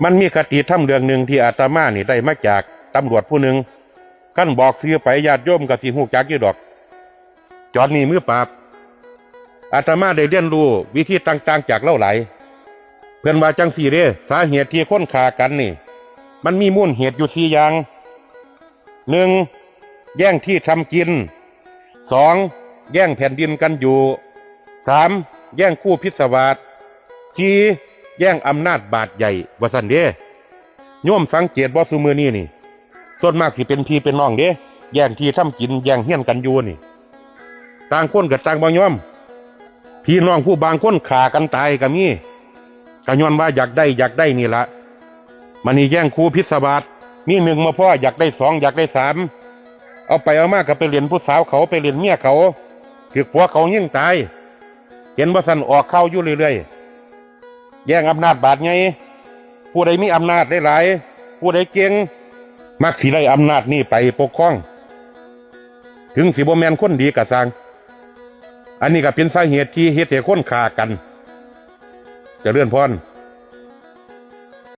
มันมีคติธรรมเรื่องหนึ่งที่อาตมานี่ได้มาจากตำรวจผู้หนึ่งขั้นบอกซื้อไปญาติโยมกับสิหูจักอยู่ดอกจอนนี่มือปราบอาตมาได้เรียนรู้วิธีต่างๆจากเล่าไหลเพื่อนว่าจังสี่เด้สาเหตุที่คนฆ่ากันนี่มันมีมูลเหตุอยู่4 อย่าง 1. แย่งที่ทำกิน 2. แย่งแผ่นดินกันอยู่ 3. แย่งคู่พิศวาส 4. แย่งอำนาจบาดใหญ่ว่าซั่นเด้โยมสังเกตบ่ซุมื้อนี้นี่ส่วนมากสิเป็นพี่เป็นน้องเด้แย่งที่ทำกินแย่งเฮียนกันอยู่นี่ต่างคนก็ต่างบ่ยอมพี่น้องผู้บางคนฆ่ากันตายก็มีก็ย้อนว่าอยากได้นี่ละมันนี่แย่งคู่พิศวาสมี1มาพ่ออยากได้2อยากได้3เอาไปเอามาก็ไปเรียนผู้สาวเขาไปเรียนเมียเขาถูกผัวเขายิงตายเห็นว่าสั่นออกเข้าอยู่เรื่อยๆแย่งอำนาจบาดไงผู้ใดมีอำนาจได้หลายผู้ใดเก่งมักสิได้อำนาจนี่ไปปกครองถึงสิบ่แม่นคนดีก็สร้างอันนี้ก็เป็นสาเหตุที่เฮ็ดให้คนฆ่ากันเจริญพร